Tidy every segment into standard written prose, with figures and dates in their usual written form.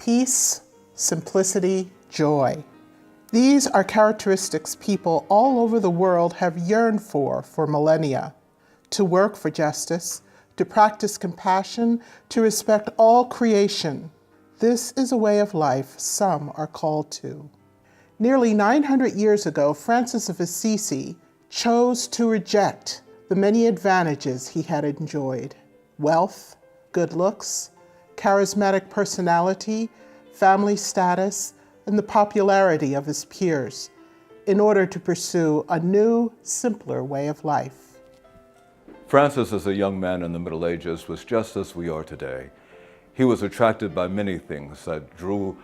peace, simplicity, joy. These are characteristics people all over the world have yearned for millennia. To work for justice, to practice compassion, to respect all creation. This is a way of life some are called to. Nearly 900 years ago, Francis of Assisi chose to reject the many advantages he had enjoyed: wealth, good looks, charismatic personality, family status, and the popularity of his peers, in order to pursue a new, simpler way of life. Francis, as a young man in the Middle Ages, was just as we are today. He was attracted by many things that drew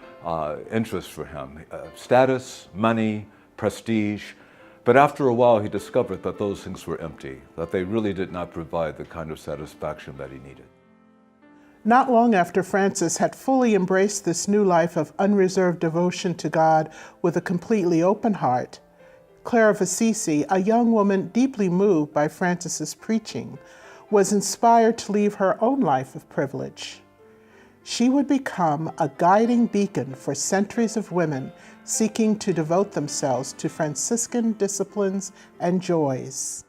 interest for him: status, money, prestige. But after a while, he discovered that those things were empty, that they really did not provide the kind of satisfaction that he needed. Not long after Francis had fully embraced this new life of unreserved devotion to God with a completely open heart, Clare of Assisi, a young woman deeply moved by Francis's preaching, was inspired to leave her own life of privilege. She would become a guiding beacon for centuries of women seeking to devote themselves to Franciscan disciplines and joys.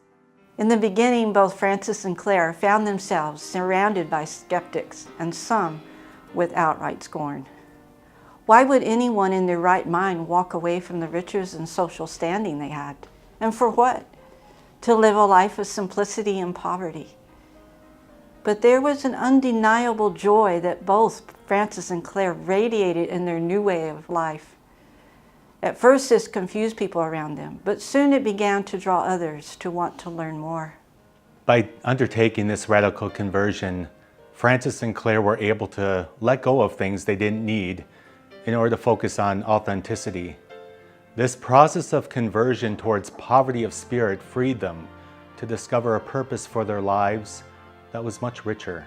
In the beginning, both Francis and Clare found themselves surrounded by skeptics and some with outright scorn. Why would anyone in their right mind walk away from the riches and social standing they had? And for what? To live a life of simplicity and poverty. But there was an undeniable joy that both Francis and Clare radiated in their new way of life. At first, this confused people around them, but soon it began to draw others to want to learn more. By undertaking this radical conversion, Francis and Clare were able to let go of things they didn't need in order to focus on authenticity. This process of conversion towards poverty of spirit freed them to discover a purpose for their lives that was much richer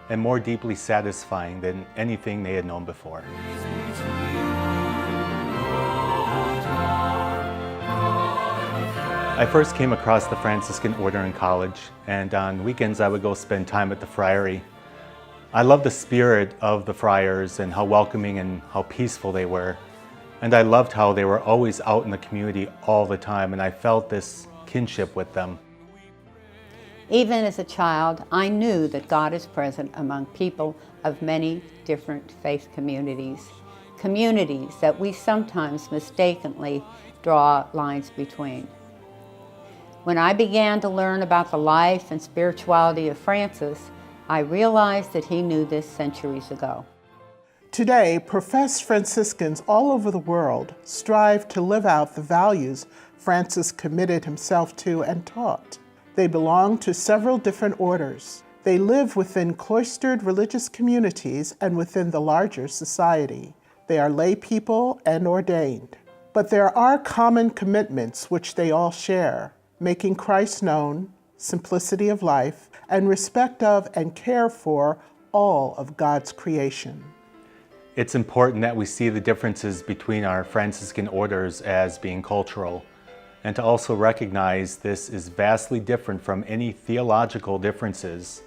and more deeply satisfying than anything they had known before. I first came across the Franciscan order in college, and on weekends I would go spend time at the friary. I loved the spirit of the friars and how welcoming and how peaceful they were. And I loved how they were always out in the community all the time, and I felt this kinship with them. Even as a child, I knew that God is present among people of many different faith communities that we sometimes mistakenly draw lines between. When I began to learn about the life and spirituality of Francis, I realized that he knew this centuries ago. Today, professed Franciscans all over the world strive to live out the values Francis committed himself to and taught. They belong to several different orders. They live within cloistered religious communities and within the larger society. They are lay people and ordained. But there are common commitments which they all share: making Christ known, simplicity of life, and respect of and care for all of God's creation. It's important that we see the differences between our Franciscan orders as being cultural, and to also recognize this is vastly different from any theological differences.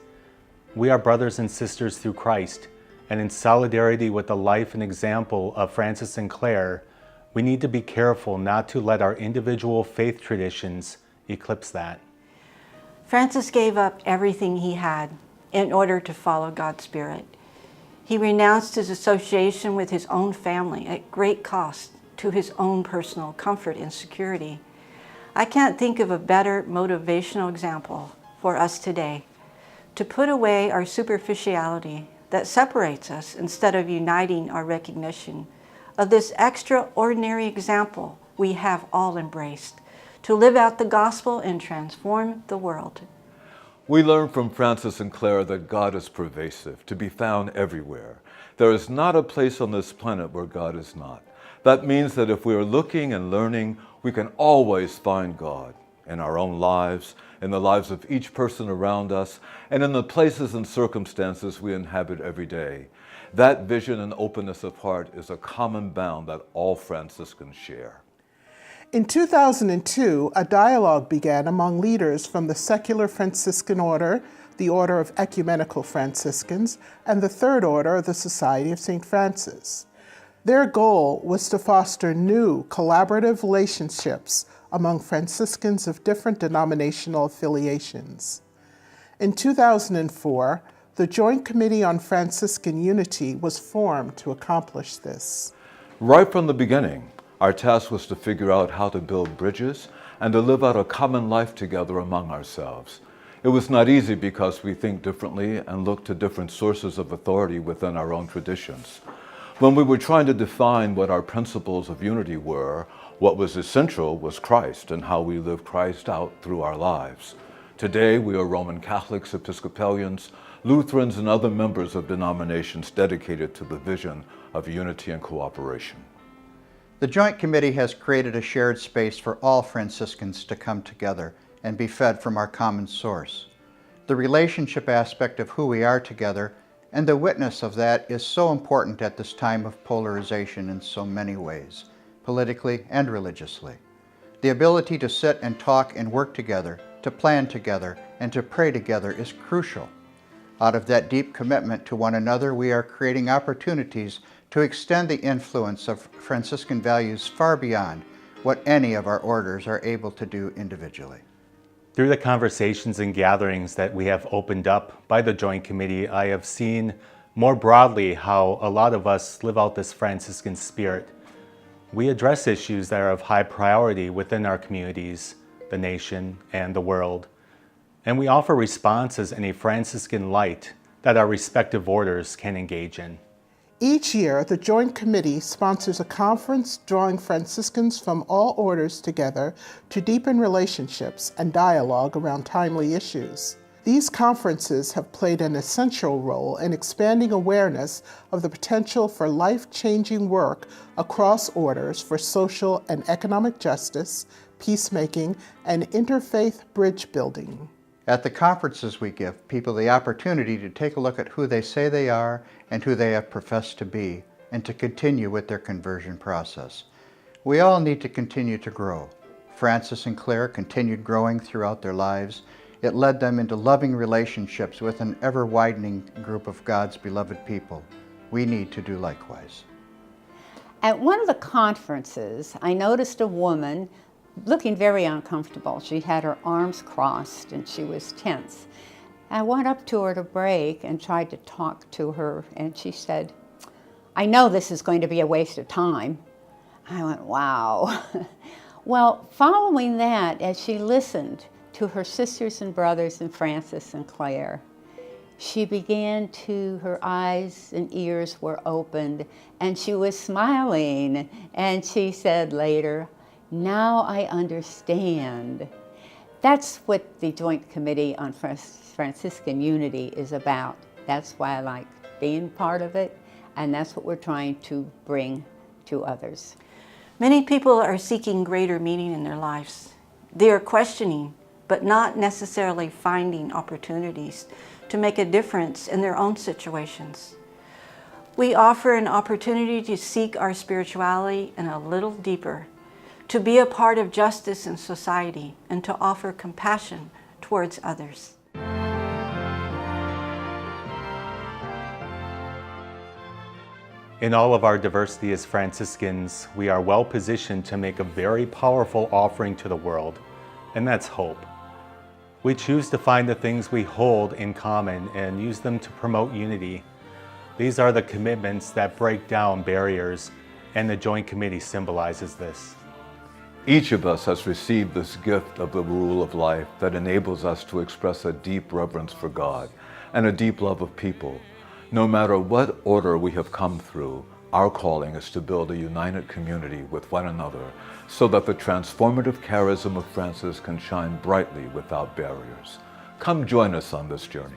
We are brothers and sisters through Christ, and in solidarity with the life and example of Francis and Clare, we need to be careful not to let our individual faith traditions eclipse that. Francis gave up everything he had in order to follow God's Spirit. He renounced his association with his own family at great cost to his own personal comfort and security. I can't think of a better motivational example for us today to put away our superficiality that separates us instead of uniting our recognition of this extraordinary example we have all embraced, to live out the gospel and transform the world. We learn from Francis and Clare that God is pervasive, to be found everywhere. There is not a place on this planet where God is not. That means that if we are looking and learning, we can always find God in our own lives, in the lives of each person around us, and in the places and circumstances we inhabit every day. That vision and openness of heart is a common bound that all Franciscans share. In 2002, a dialogue began among leaders from the secular Franciscan order, the Order of Ecumenical Franciscans, and the Third Order, the Society of St. Francis. Their goal was to foster new collaborative relationships among Franciscans of different denominational affiliations. In 2004, the Joint Committee on Franciscan Unity was formed to accomplish this. Right from the beginning, our task was to figure out how to build bridges and to live out a common life together among ourselves. It was not easy because we think differently and look to different sources of authority within our own traditions. When we were trying to define what our principles of unity were, what was essential was Christ and how we live Christ out through our lives. Today, we are Roman Catholics, Episcopalians, Lutherans, and other members of denominations dedicated to the vision of unity and cooperation. The Joint Committee has created a shared space for all Franciscans to come together and be fed from our common source. The relationship aspect of who we are together and the witness of that is so important at this time of polarization in so many ways, politically and religiously. The ability to sit and talk and work together, to plan together, and to pray together is crucial. Out of that deep commitment to one another, we are creating opportunities to extend the influence of Franciscan values far beyond what any of our orders are able to do individually. Through the conversations and gatherings that we have opened up by the Joint Committee, I have seen more broadly how a lot of us live out this Franciscan spirit. We address issues that are of high priority within our communities, the nation, and the world. And we offer responses in a Franciscan light that our respective orders can engage in. Each year, the Joint Committee sponsors a conference drawing Franciscans from all orders together to deepen relationships and dialogue around timely issues. These conferences have played an essential role in expanding awareness of the potential for life-changing work across orders for social and economic justice, peacemaking, and interfaith bridge building. At the conferences, we give people the opportunity to take a look at who they say they are and who they have professed to be, and to continue with their conversion process. We all need to continue to grow. Francis and Claire continued growing throughout their lives. It led them into loving relationships with an ever-widening group of God's beloved people. We need to do likewise. At one of the conferences, I noticed a woman looking very uncomfortable. She had her arms crossed and she was tense. I went up to her to break and tried to talk to her, and she said, "I know this is going to be a waste of time." I went, wow. Well, following that, as she listened to her sisters and brothers in Francis and Claire, she began to, her eyes and ears were opened, and she was smiling, and she said later, "Now I understand." That's what the Joint Committee on Franciscan Unity is about. That's why I like being part of it, and that's what we're trying to bring to others. Many people are seeking greater meaning in their lives. They are questioning, but not necessarily finding opportunities to make a difference in their own situations. We offer an opportunity to seek our spirituality in a little deeper, to be a part of justice in society, and to offer compassion towards others. In all of our diversity as Franciscans, we are well positioned to make a very powerful offering to the world, and that's hope. We choose to find the things we hold in common and use them to promote unity. These are the commitments that break down barriers, and the Joint Committee symbolizes this. Each of us has received this gift of the rule of life that enables us to express a deep reverence for God and a deep love of people. No matter what order we have come through, our calling is to build a united community with one another so that the transformative charism of Francis can shine brightly without barriers. Come join us on this journey.